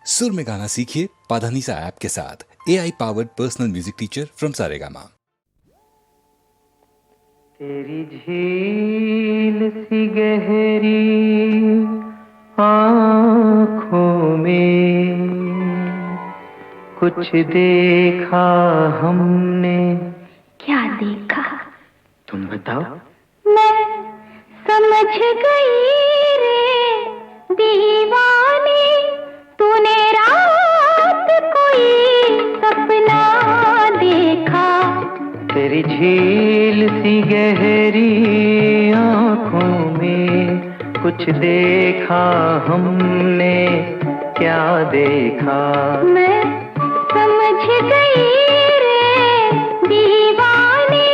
सुर में गाना सीखिए पाधानीसा ऐप के साथ। AI powered personal music teacher from Saregama. तेरी झील सी गहरी आँखों में कुछ देखा हमने। क्या देखा? तुम बताओ। मैं समझ गई रे दीवाने, तूने रात कोई सपना देखा। तेरी झील सी गहरी आँखों में कुछ देखा हमने। क्या देखा? मैं समझ गई रे दीवाने,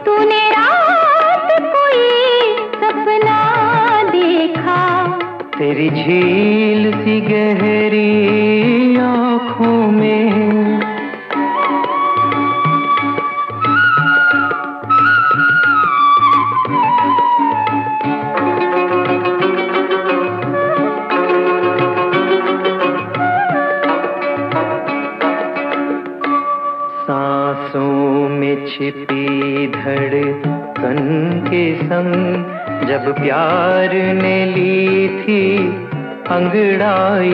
तूने रात कोई सपना देखा। तेरी झील सी गहरी आँखों में। सांसों में छिपी धड़कन के संग जब प्यार ने ली थी अंगड़ाई,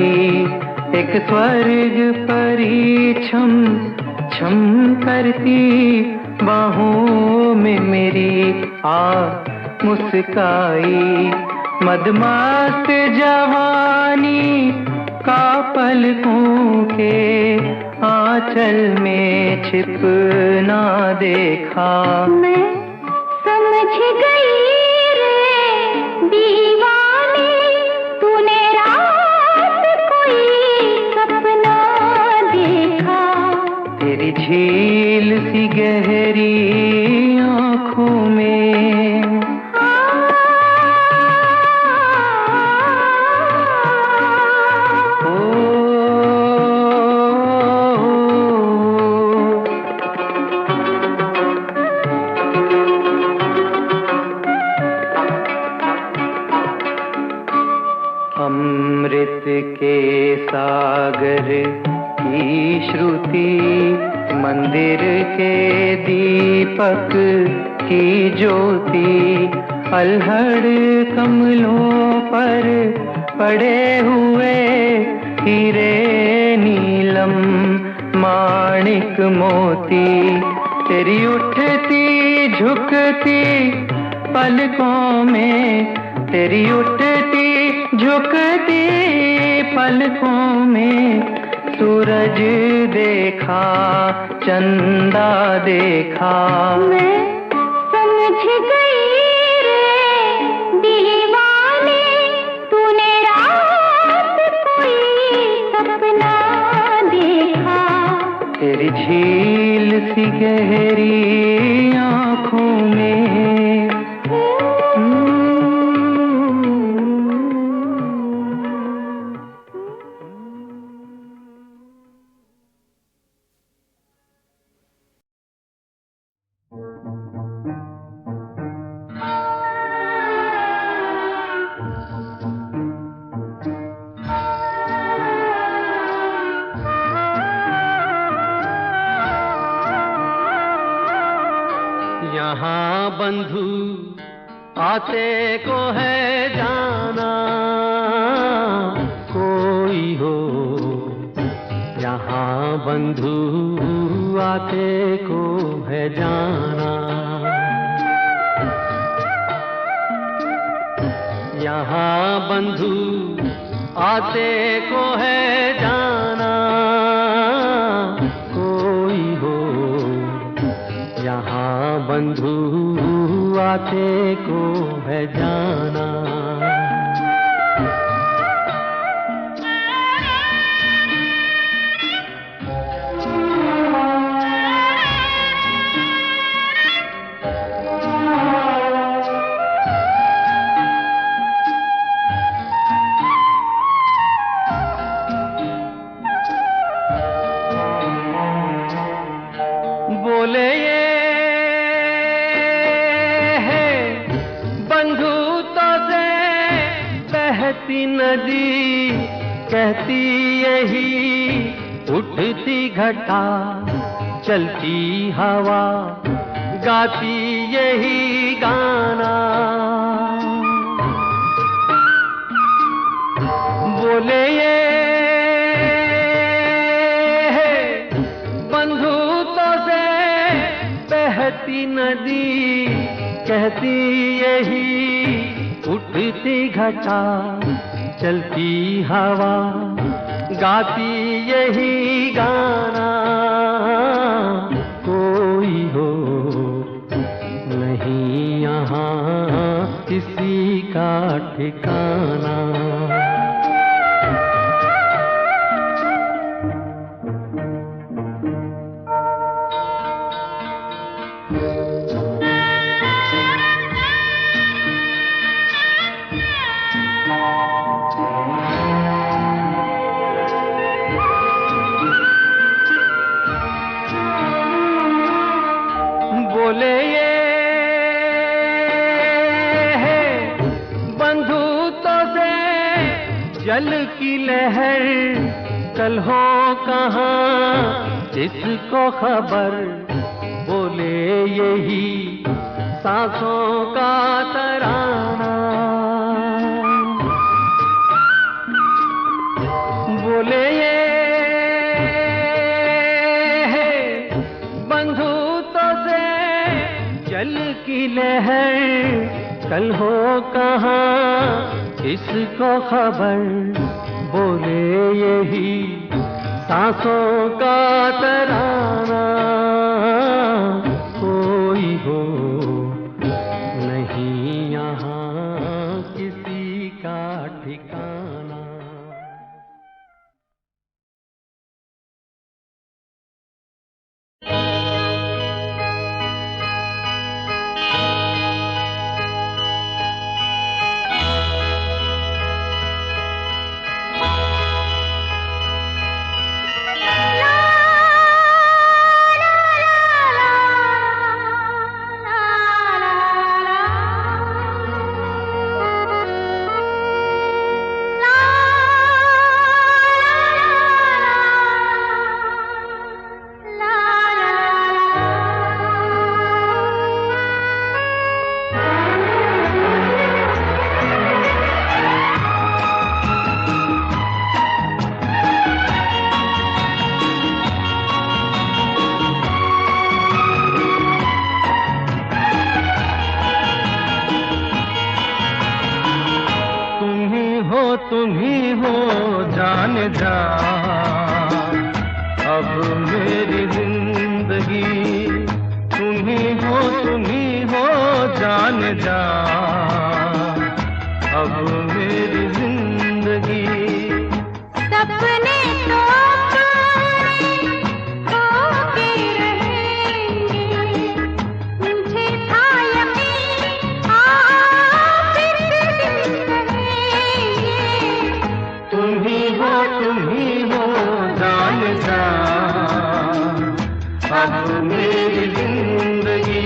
एक स्वर्ग परी छम छम करती बाहों में मेरी आ मुस्काई। मदमस्त जवानी का पलकों के आंचल में छिपना देखा। मैं समझ गई रे दीवाने, तूने रात कोई सपना देखा। तेरी झील सी गहरी आँखों में। अमृत के सागर की श्रुति, मंदिर के दीपक की ज्योति, अल्हड़ कमलों पर पड़े हुए हीरे नीलम माणिक मोती। तेरी उठती झुकती पलकों में, तेरी उठती झुकती पलकों में सूरज देखा, चंदा देखा। मैं समझ गई रे दीवाने, तूने रात कोई सपना देखा। तेरी झील सी गहरी आँखों में। यहाँ बंधु आते को है जाना, कोई हो यहाँ बंधु आते को है जाना। यहाँ बंधु आते को है जाना, कोई हो यहाँ बंधु आते को है जाना। बोले ये है बंधुता से बहती नदी, कहती यही उठती घटा, चलती हवा, गाती यही गाना। बोले ये बंधुत्व से बहती नदी, कहती यही उठती घटा, चलती हवा, गाती यही गाना। कोई हो नहीं यहाँ किसी का ठिकाना। बोले ये बंधुत्व से जल की लहर, कल हो कहाँ जिसको खबर। बोले यही सांसों का तराना। बोले ये जल की लहर, कल हो कहाँ इसको खबर। बोले यही सांसों का तराना। कोई हो नहीं यहाँ किसी का ठिकाना। तुम ही हो जान जा, अब मेरी जिंदगी। तुम ही हो जान जा, अब मेरी जिंदगी। सपने तो होके रहेंगे, मुझे था यकीन आप फिर दिन रहेंगे। तुम ही हो जान जा, अब मेरी जिंदगी।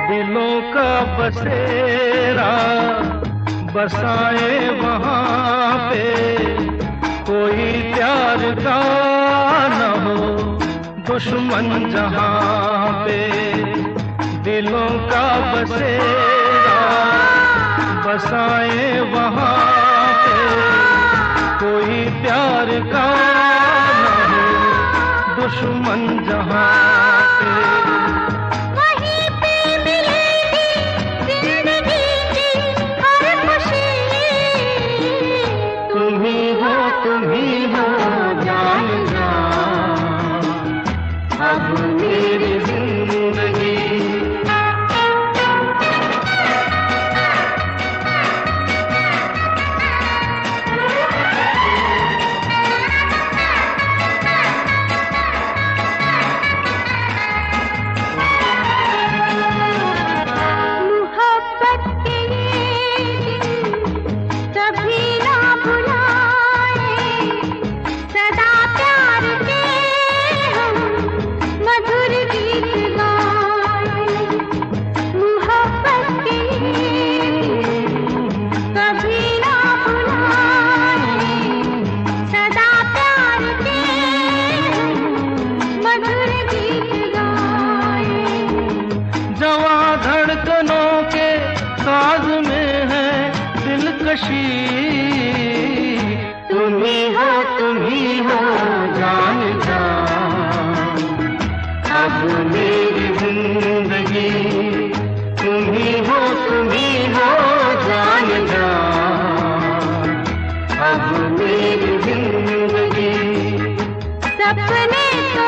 दिलों का बसेरा बसाए वहाँ पे, कोई प्यार का न हो दुश्मन जहाँ पे। दिलों का बसेरा बसाए वहाँ पे, कोई प्यार का न हो दुश्मन जहाँ पे। तुम ही हो जान जा, अब मेरी जिंदगी। नशी, तुम ही हो जान जान, अब मेरी जिंदगी तुम ही हो जान जान, अब मेरी जिंदगी। सपने तो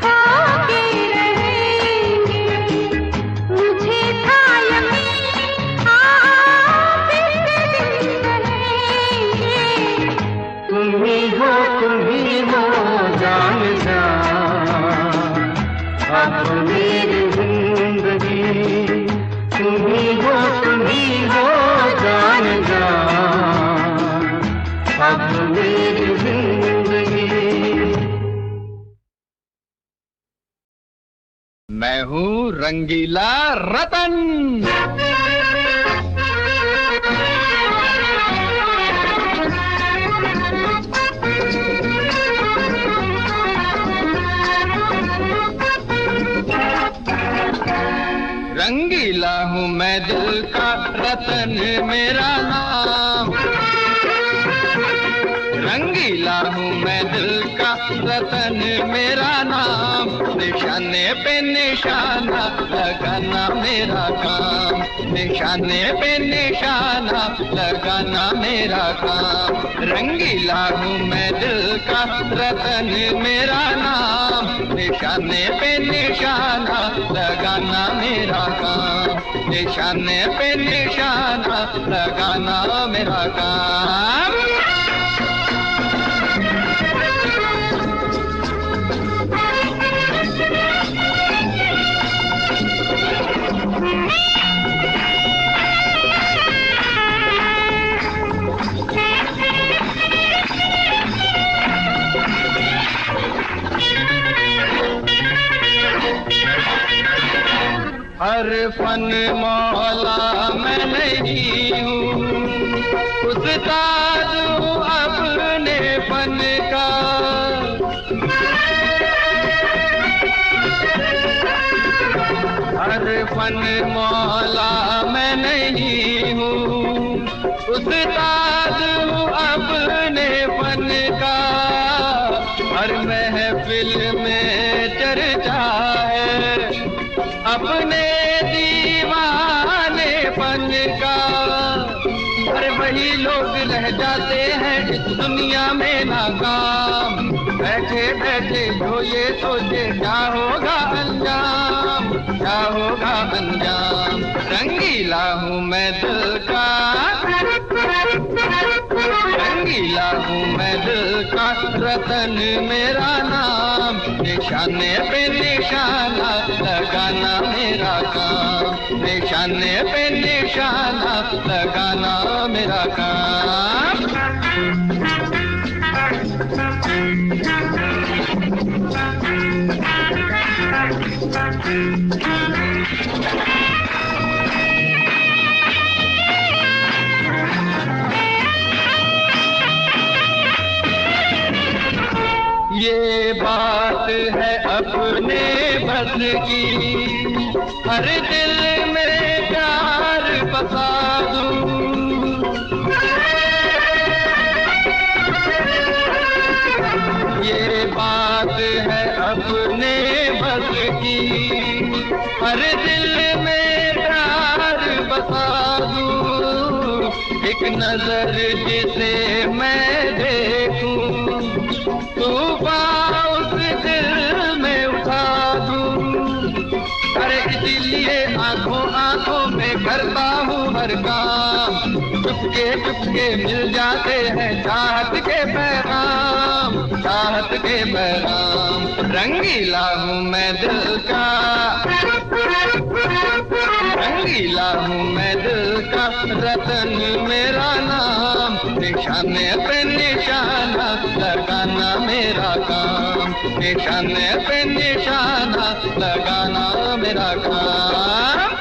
होके रहेंगे, मुझे था यकीन आप एक दिन कहेंगे, तुम ही हो जान जान, अब मेरी जिंदगी तुम ही हो जान जान, अब मेरी जिंदगी। मैं हूँ रंगीला रतन। रंगीला हूँ मैं दिल का, रतन मेरा नाम। रंगीला हूँ मैं दिल का, रतन मेरा नाम। निशाने पे निशाना लगाना मेरा काम, निशाने पे निशाना लगाना मेरा काम। रंगीला हूँ मैं दिल का, रतन मेरा नाम। निशाने पे निशाना लगाना मेरा काम, निशाने पे निशाना लगाना मेरा काम। हर फन मौला मैं नहीं हूँ, उस्ताद हूँ अपने फन का। हर फन मौला मैं नहीं हूँ, उस्ताद हूँ अपने फन का। हर महफिल में चर्चा है अपने दीवाने पन का। अरे वही लोग रह जाते हैं इस दुनिया में नाकाम, बैठे बैठे जो ये सोचे क्या होगा अंजाम, क्या होगा अंजाम। रंगीला हूँ मैं दिल का, रंगीला हूँ मैं दिल का, रतन मेरा नाम। निशाने पे निशाना लगाना मेरा काम, निशाने पे निशाना लगाना मेरा काम। ये बात है अपने बस की, हर दिल में प्यार बसा दूं। ये बात है अपने बस की, हर दिल में प्यार बसा दूं। एक नजर जिसे मैं देखूं, तूफान उस दिल में उठा दूं। अरे इसीलिए आंखों आंखों में करता हूँ हर काम, चुपके मिल जाते हैं चाहत के पैगाम, चाहत के पैगाम। रंगीला हूँ मैं दिल का, रंगीला हूँ मैं दिल का, रतन मेरा नाम। निशाने पे निशाना लगाना मेरा काम, निशाने पे निशाना लगाना मेरा काम।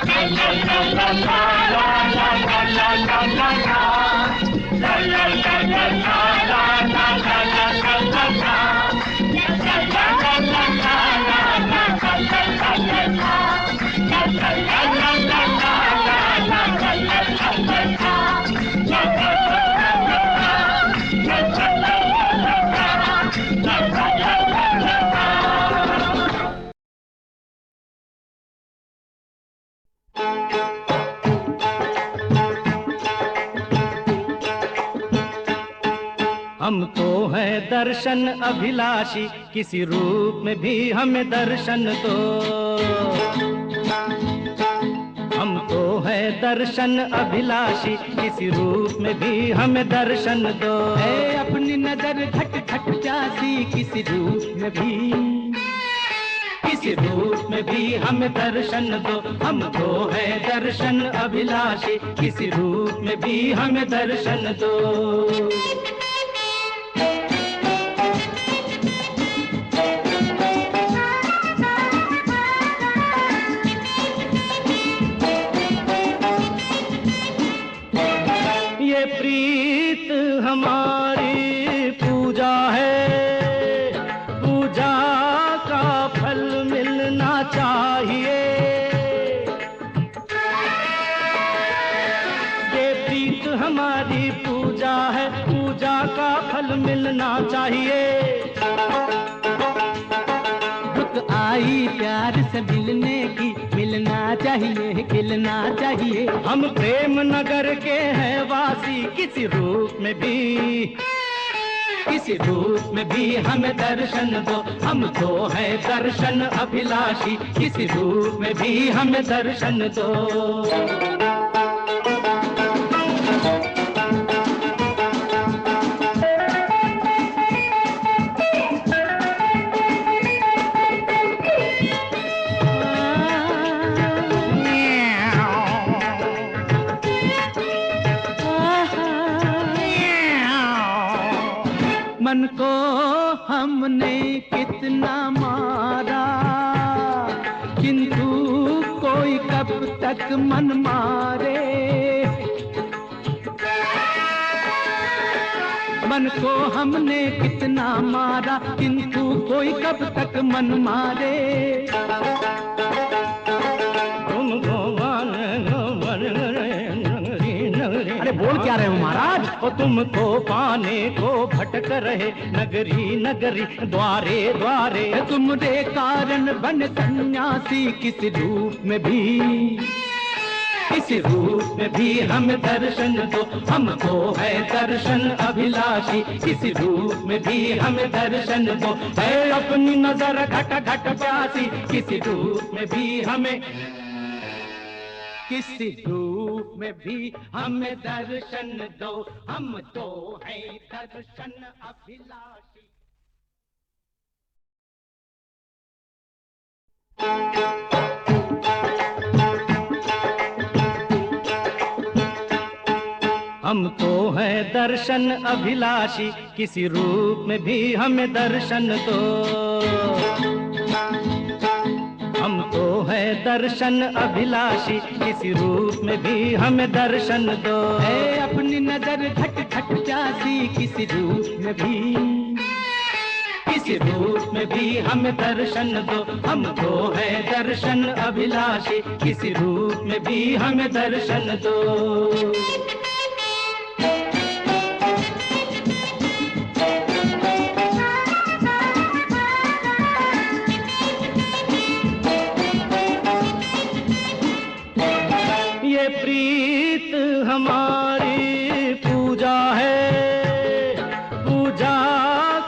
हमको है दर्शन अभिलाषी, किसी रूप में भी हमें दर्शन दो। हमको है दर्शन अभिलाषी, किसी रूप में भी हमें दर्शन दो। है अपनी नजर खट खट प्यासी, किसी रूप में भी, किसी रूप में भी हमें दर्शन दो। हमको है दर्शन अभिलाषी, किसी रूप में भी हमें दर्शन दो। ये प्रीत हमारी पूजा है, पूजा का फल मिलना चाहिए। ये प्रीत हमारी पूजा है, पूजा का फल मिलना चाहिए। रुक आई प्यार से मिलने की, मिलना चाहिए, खिलना चाहिए। हम प्रेम नगर के हैं वासी, किसी रूप में भी, किसी रूप में भी हमें दर्शन दो। हमको है दर्शन अभिलाषी, किसी रूप में भी हमें दर्शन दो। मन को हमने कितना मारा, किंतु कोई कब तक मन मारे। मन को हमने कितना मारा, किंतु कोई कब तक मन मारे। अरे बोल क्या रहे हो महाराज? ओ तुमको पाने को भटक रहे नगरी नगरी, द्वारे द्वारे। तुम्हारे कारण बन सन्यासी, किसी रूप में भी, किसी रूप में भी हमें दर्शन दो। हमको है दर्शन अभिलाषी, किसी रूप में भी हमें दर्शन दो। है अपनी नजर घट घट प्यासी, किसी रूप में भी हमें, किसी रूप में भी हमें दर्शन दो। हम तो हैं दर्शन अभिलाषी। हम तो हैं दर्शन अभिलाषी, किसी रूप में भी हमें दर्शन दो। हम तो है दर्शन अभिलाषी, किसी रूप में भी हमें दर्शन दो। है अपनी नजर खट खट प्यासी, किसी रूप में भी, किसी रूप में भी हमें दर्शन दो। हमको है दर्शन अभिलाषी, किसी रूप में भी हमें दर्शन दो। ये प्रीत हमारी पूजा है, पूजा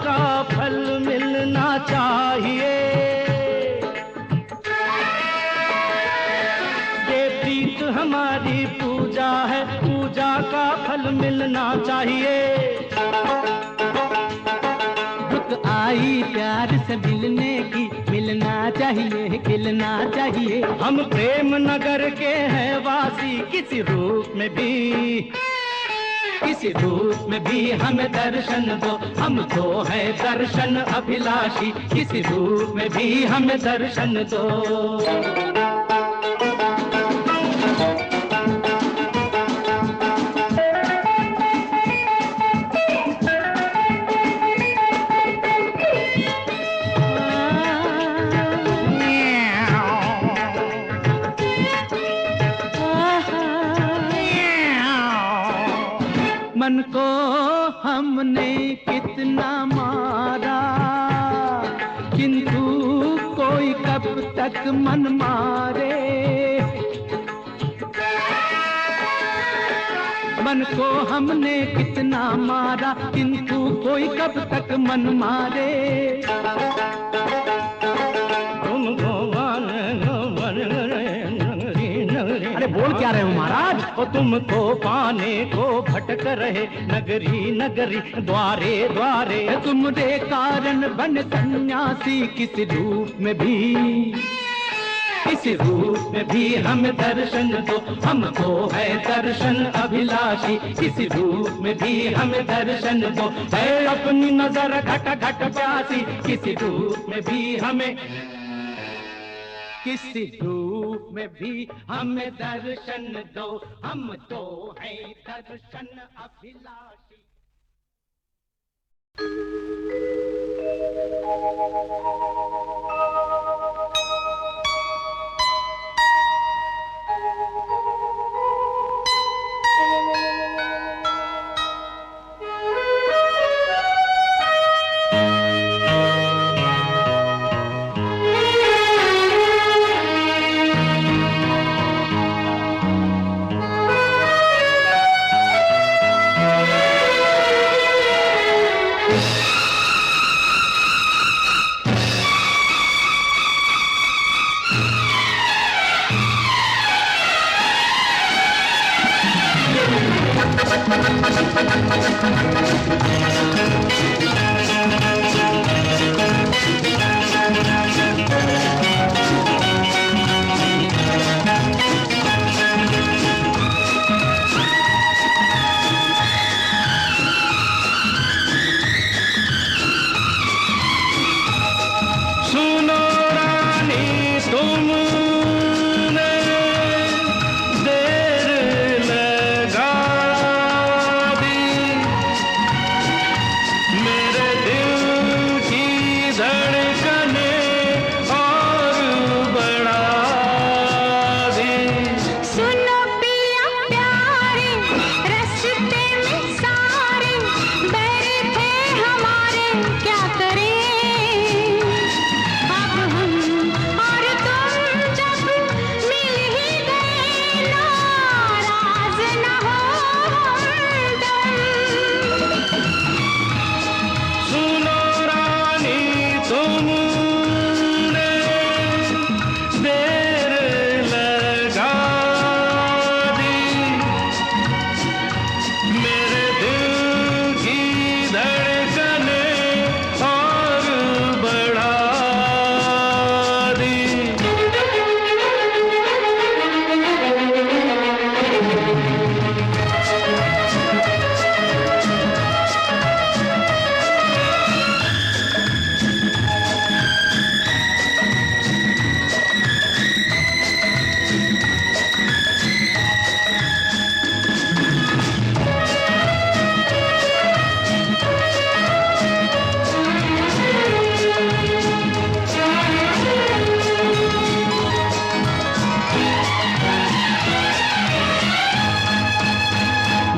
का फल मिलना चाहिए। ये प्रीत हमारी पूजा है, पूजा का फल मिलना चाहिए। रुक आई प्यार से मिलने की, मिलना चाहिए, खिलना चाहिए। हम प्रेम नगर के हैं वासी, किसी रूप में भी, किसी रूप में भी हमें दर्शन दो। हमको है दर्शन अभिलाषी, किसी रूप में भी हमें दर्शन दो। मन को हमने कितना मारा, किंतु कोई कब तक मन मारे। मन को हमने कितना मारा, किंतु कोई कब तक मन मारे। अरे बोल क्या रहे हो महाराज? ओ तुमको पाने को भटक रहे नगरी नगरी, द्वारे द्वारे। तुम्हारे कारण बन सन्यासी, किस रूप में भी, किस रूप में भी हमें दर्शन दो, हमको है दर्शन अभिलाषी। किस रूप में भी हमें दर्शन दो, है अपनी नजर घट घट प्यासी। किस रूप में भी हमें, किसी रूप में भी हमें दर्शन दो, हम तो हैं दर्शन अभिलाषी।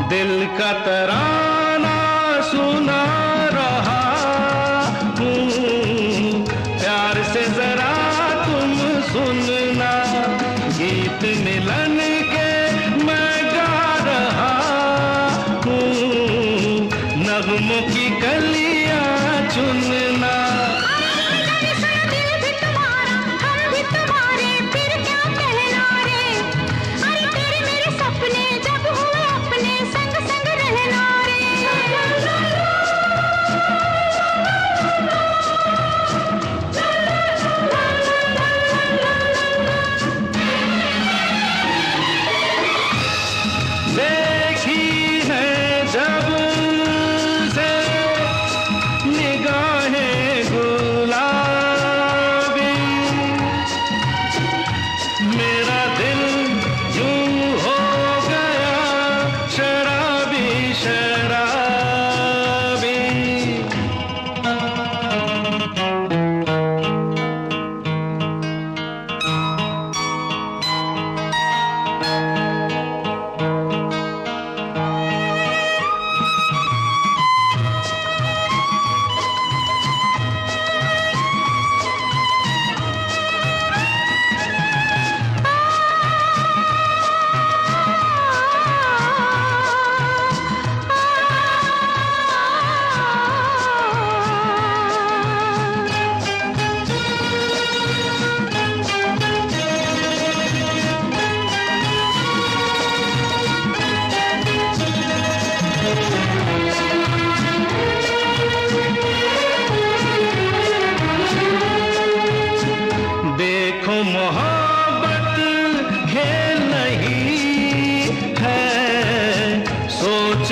दिल का तराना सुना रहा हूँ, प्यार से जरा तुम सुनना, गीत मिलन के मैं गा रहा हूँ, नगमों की कलियां चुनना। देखी है जब से निगाहें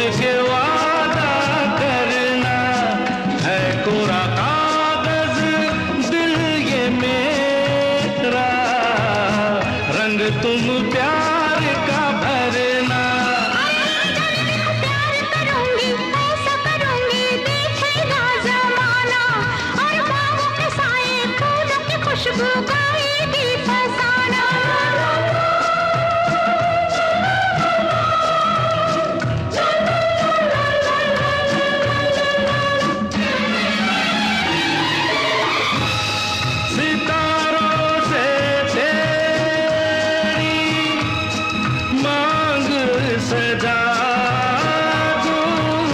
के वादा करना है कोरा कागज दिल ये मेरा, रंग तुम प्यार का भरना। प्यार करूंगी ऐसा करूंगी देखेगा जमाना, और बाहों के साए फूलों की खुशबू गाएगी फसाना। सितारों से तेरी मांग सजा दूं,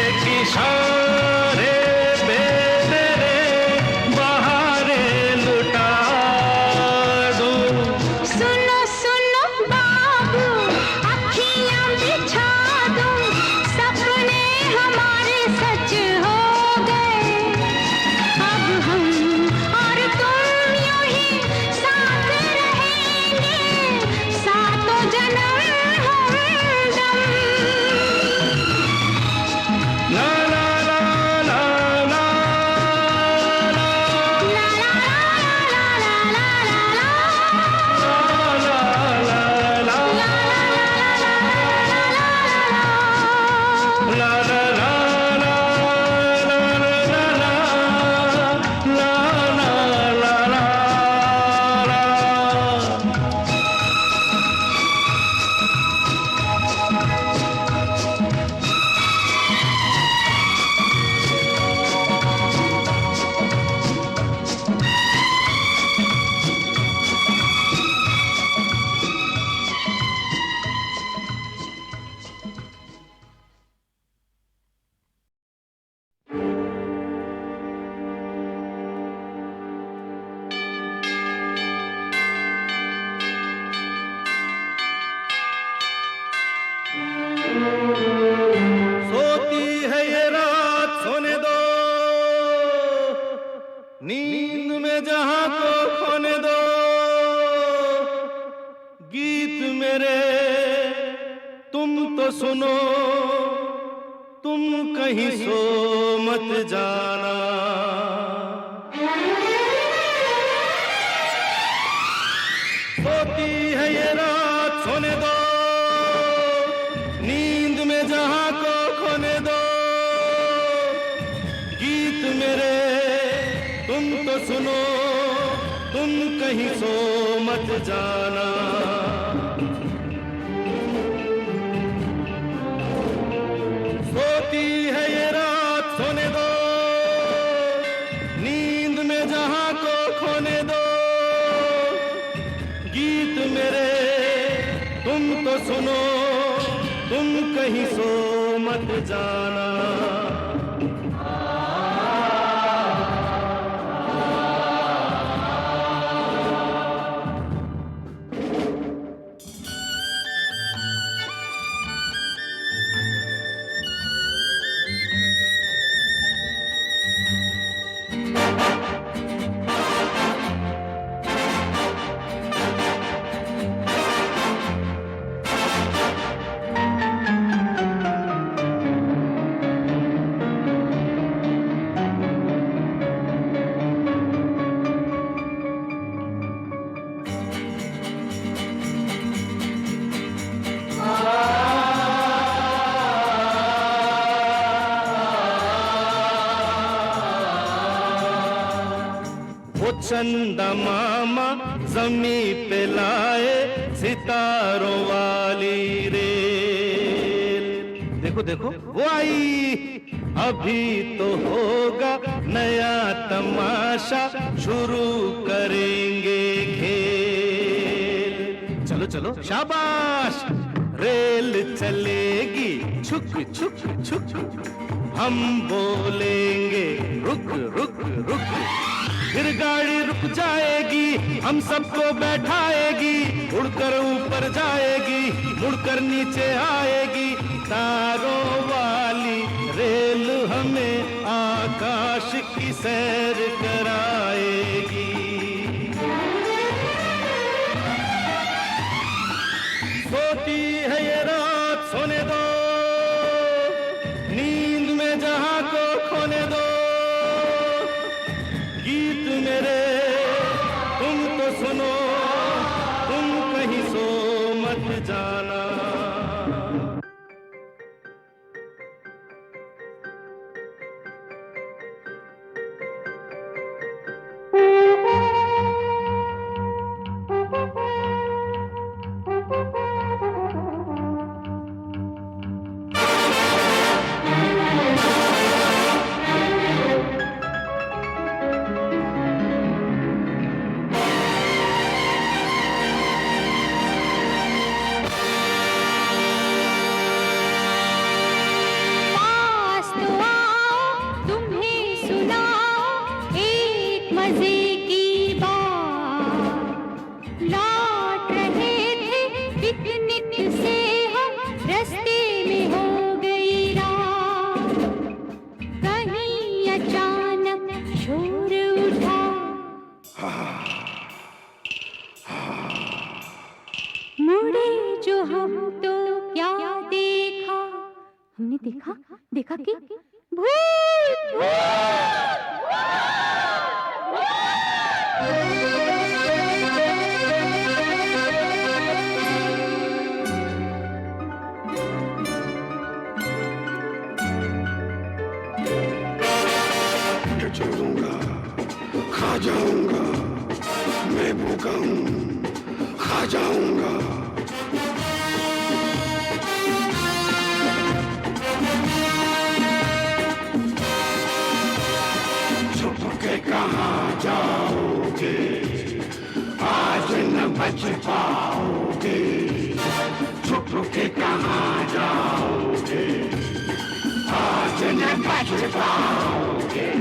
एक इशारे पे तेरे बहारे लुटा दूं। सुनो सुनो बाबू अखियां बिछा दूं, सपने हमारे सच हो गए, अब हम और तुम यूं ही साथ रहेंगे, सातों जन्म हमदम। ला ला ला ला ला ला ला ला ला ला ला ला ला ला ला ला ला सोती है ये रात सोने दो, नींद में जहां को खोने दो, गीत मेरे तुम तो सुनो, तुम कहीं सो मत जाना। सोती है ये रात सोने दो, नींद में जहां को खोने दो, गीत मेरे तुम तो सुनो, तुम कहीं सो मत जाना। सोती है ये रात सोने दो, नींद में जहां को खोने दो, गीत मेरे तुम तो सुनो, तुम कहीं सो मत जाना। वो चंदा मामा जमी पे लाए सितारों वाली रेल। देखो देखो वो आई, अभी तो होगा नया तमाशा, शुरू करेंगे खेल। चलो चलो शाबाश, रेल चलेगी छुक छुक छुक, हम बोलेंगे रुक रुक रुक, फिर गाड़ी रुक जाएगी, हम सबको बैठाएगी, उड़कर ऊपर जाएगी, मुड़कर नीचे आएगी, तारों वाली रेल हमें आकाश की सैर कराएगी। सोती है ये रात सोने दो, नींद में जहां को खोने दो। गीत मेरे तुम तो सुनो, तुम कहीं सो मत जाना। पास तो आओ, तुम्हें सुनाओ एक मजे की बात। लौट रहे थे पिकनिक से हम, रास्ते में हो गई रात। कहीं अचानक शोर उठा, मुड़े जो हम तो क्या देखा, हमने देखा देखा कि भूत। चलूंगा, खा जाऊंगा, मैं भूखा हूँ, खा जाऊंगा। छुप के कहाँ जाओगे, आज न बच पाओगे। छुप के कहाँ जाओगे, आज न बच पाओगे।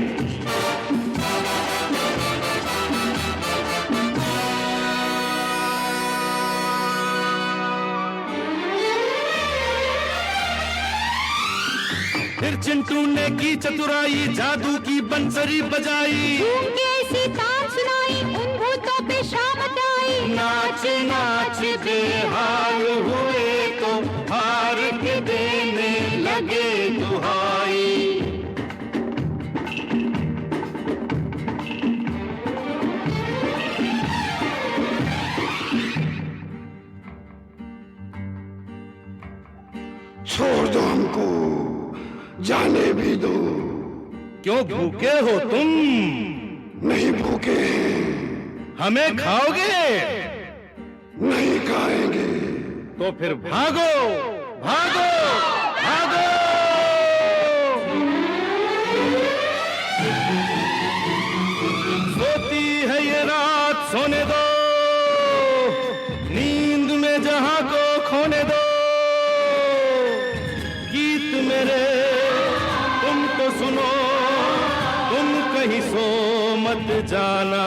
फिर चिंटू ने की चतुराई, जादू की बंसरी बजाई। झूम के ऐसी तान सुनाई, उन भूतों पे शामत आई। नाच नाच बेहाल हुए तो हार के देने लगे दुहाई। छोड़ दो हमको, जाने भी दो। क्यों भूखे हो तुम? नहीं भूखे हैं, हमें खाओगे? नहीं खाएंगे। तो फिर भागो भागो भागो। सोती है ये रात, सोने दो, नींद में जहां को खोने दो। गीत मेरे तुम तो सुनो, तुम कहीं सो मत जाना।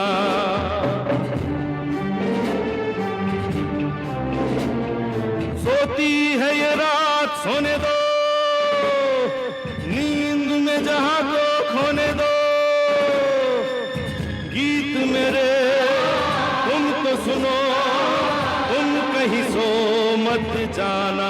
सोती है ये रात, सोने दो, नींद में जहां को खोने दो। गीत मेरे तुम तो सुनो, तुम कहीं सो मत जाना।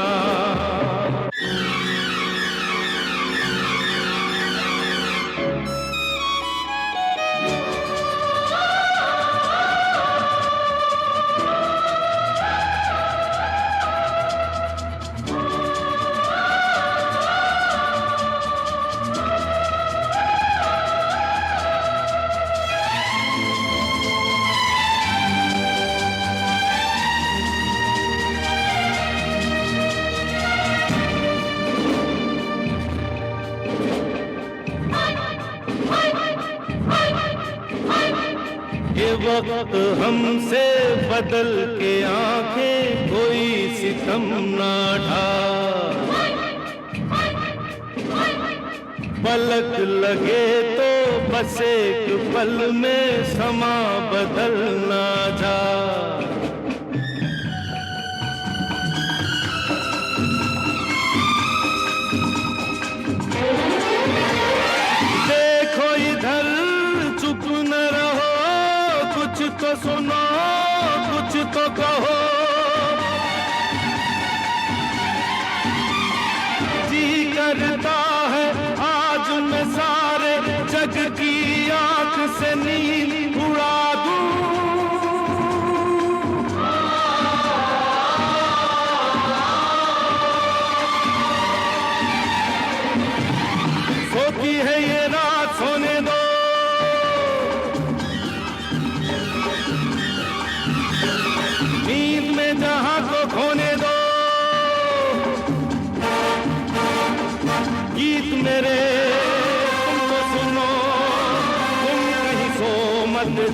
ये वक्त हमसे बदल के आंखें कोई सितम ना ढा। पलक लगे तो बस एक पल में समा बदल ना जा। देखो इधर, चुप न रहो, कुछ तो सुनो, कुछ तो कहो।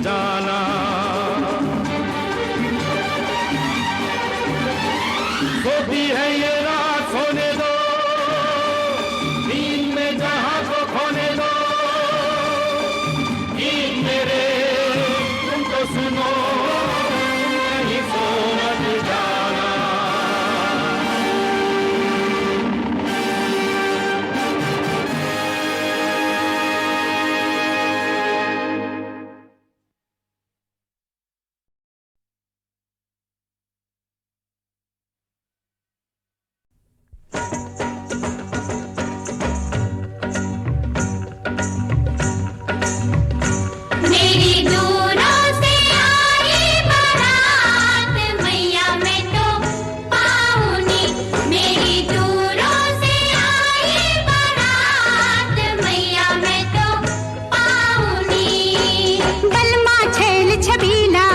जाना। सोती है ये रात सोने दो, नींद में जहां को खोने दो। गीत मेरे तुम तो सुनो, कहीं सो मत जाना। मेरी दूरों से आई बारात मैया मैं तो पाऊनी। मेरी दूरों से आई बारात मैया मैं तो पाऊनी। बलमा छैल छबीला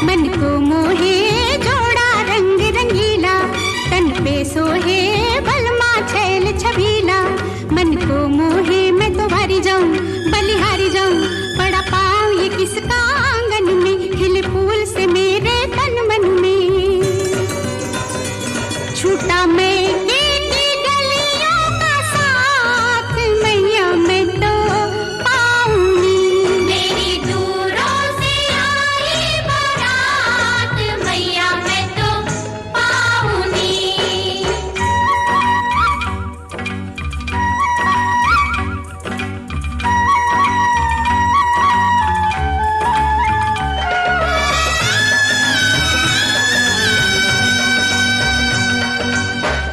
मन को मोहे जोड़ा रंग रंगीला। तन पे सोहे बलमा छैल छबीला मन को मोहे। मैं तो हारी जाऊं बलिहारी जाऊं बड़ा पाऊं ये किसका आंगन में। खिले फूल से मेरे तन मन में छूटा मैं की गलियों का साथ मैया मैं तो पाऊंगी। मेरी दूरों से आई बारात मैया मैं तो पाऊंगी।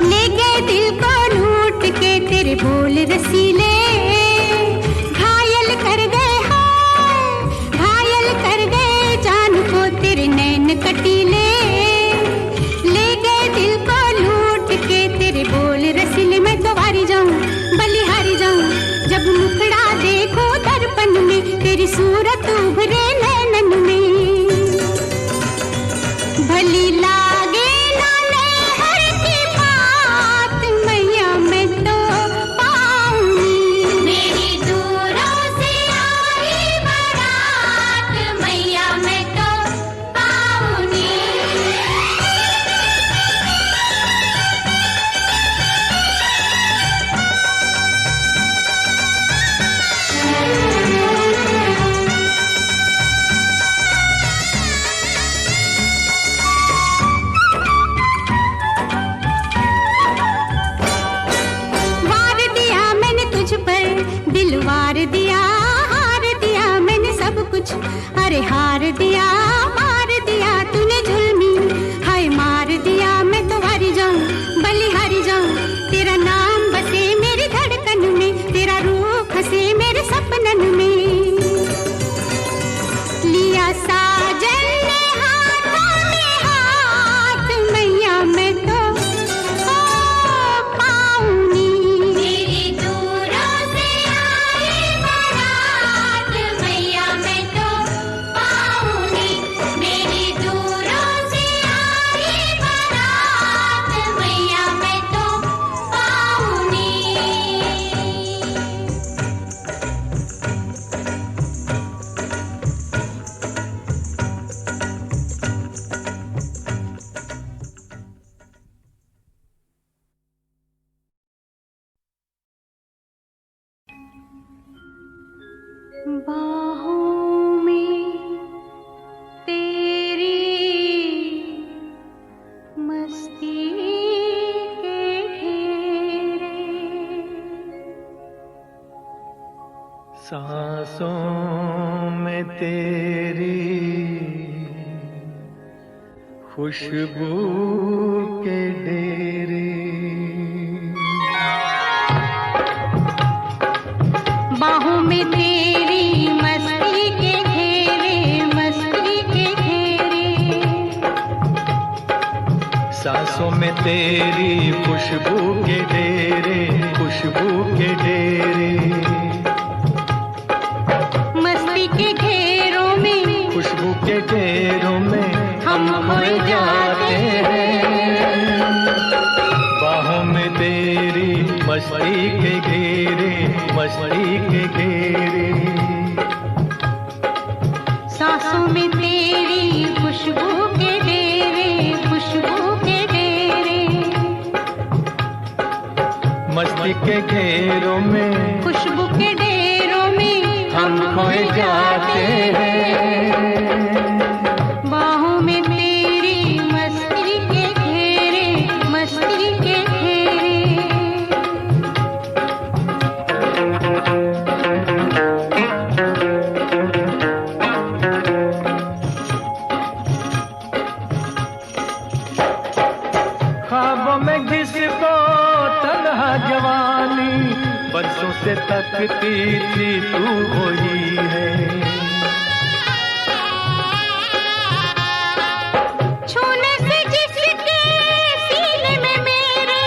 ले गए दिल को लूट के तेरे बोल रसीले। घायल कर गए हाय घायल कर गए जान को तेरे नैन कटीले। ले गए दिल को लूट के तेरे बोल रसीले। मैं तो हारी जाऊं बलिहारी जाऊं जब मुखड़ा देखूं दर्पण में तेरी सूरत उभरे नैनन में। भली लागे ना नहर की बात मैया मैं तो पाऊंगी। मेरी दूरों से आई बारात मैया मैं तो पाऊंगी। वार दिया मैंने तुझ पर दिल वार दिया। हार दिया मैंने सब कुछ अरे हार दिया। मार दिया तूने जुल्मी हाय मार दिया। मैं तो हारी जाऊं बलिहारी जाऊं तेरा नाम बसे मेरी धड़कन में। तेरा रूप हंसे मेरे सपनन में। लिया साजन ने हाथों में हाथ मैया मैं तो पाऊंगी। मेरी दूरों से आई बारात मैया मैं तो पाऊंगी। मेरी दूरों से आई बारात मैया मैं तो पाऊंगी। बाहों में तेरी मस्ती के घेरे। सांसों में तेरी खुशबू के डेरे। बाहों में तेरी मस्ती के घेरे मस्ती के घेरे। सांसों में तेरी खुशबू के डेरे खुशबू के डेरे। मस्ती के घेरों में खुशबू के घेरों में हम खोए जाते हैं। बाहों में तेरी मस्ती के घेरे मस्ती के घेरे। सांस के घेरों में, खुशबू के डेरों में हम खोए जाते हैं। बाहों में तेरी मस्ती के घेरे, मस्ती के घेरे। ख्वाबों में जिसको तन्हा जवानी बरसों से तकती थी तू वही है। छूने से जिसके सीने में मेरे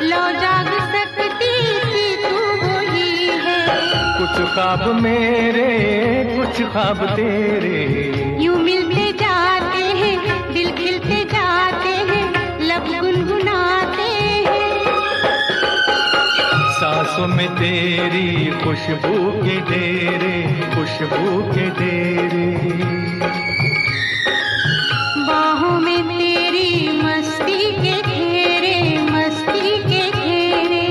लो जाग सकती थी तू वही है। कुछ ख्वाब मेरे, कुछ ख्वाब तेरे, यूं मिलते जाते हैं, दिल खिलते जाते हैं, लब गुनगुनाते हैं। सांसों में तेरी खुशबू के डेरे, खुशबू के डेरे। बाहों में तेरी मस्ती के घेरे, मस्ती के घेरे।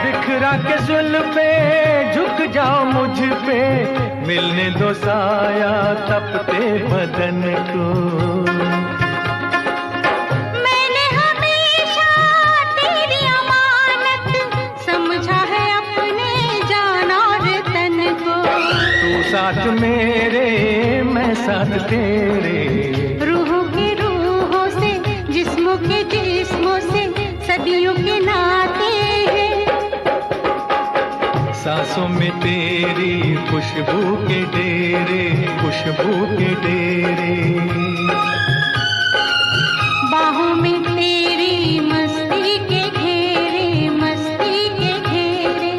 बिखरा के जुल्फे झुक जाओ मुझ पे, मिलने दो साया तपते बदन को। मैंने हमेशा तेरी अमानत समझा है अपने जान और तन को। तू साथ मेरे, मैं साथ तेरे, रूहों के रूहों से, जिस्मों के जिस्मों से सदियों के नाते हैं। सांसों में तेरी खुशबू के डेरे, खुशबू के डेरे। बाहों में तेरी मस्ती के घेरे, मस्ती के घेरे।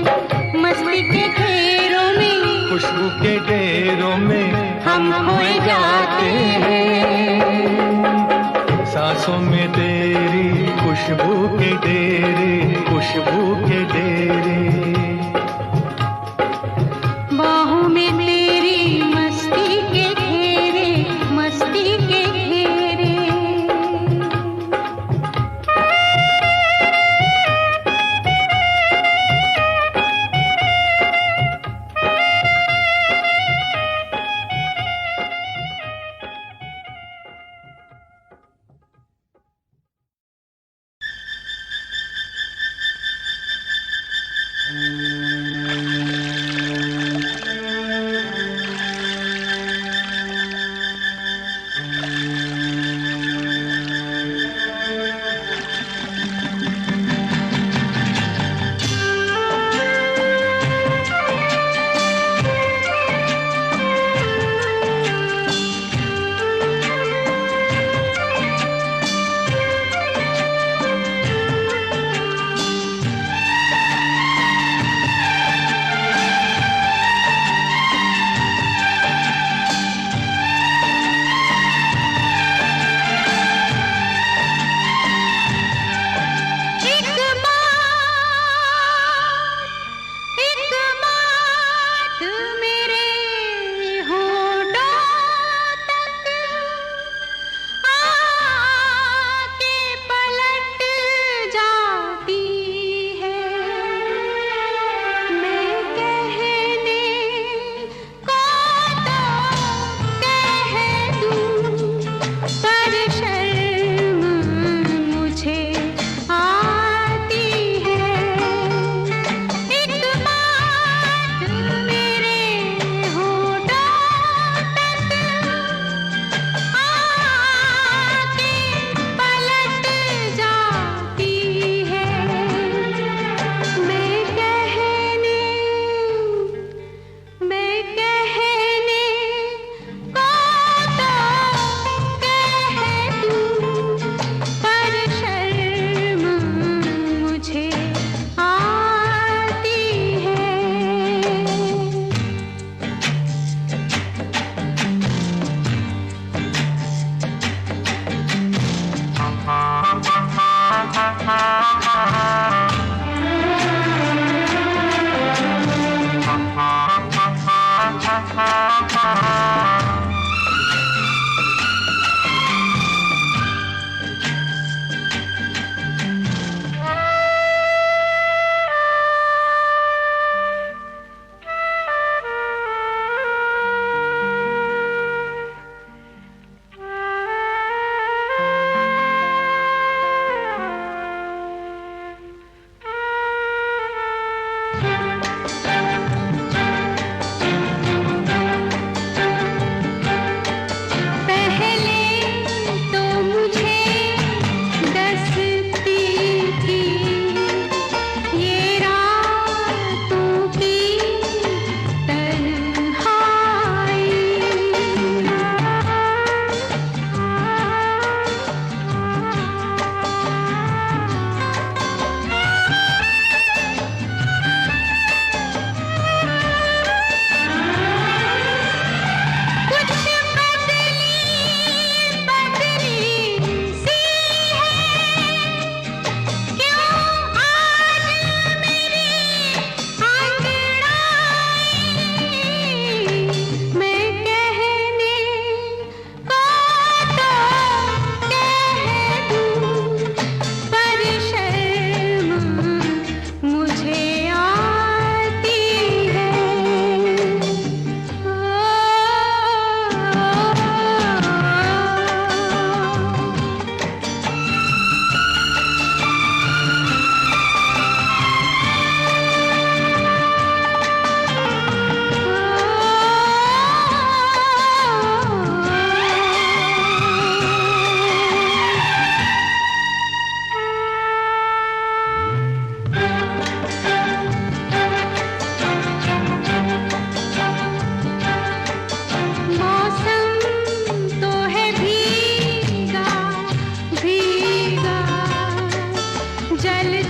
मस्ती के घेरों में, खुशबू के डेरों में हम खोए जाते हैं। सांसों में तेरी खुशबू के डेरे, खुशबू के डेरे। बाहों में तेरी मस्ती के घेरे, मस्ती के घेरे। जल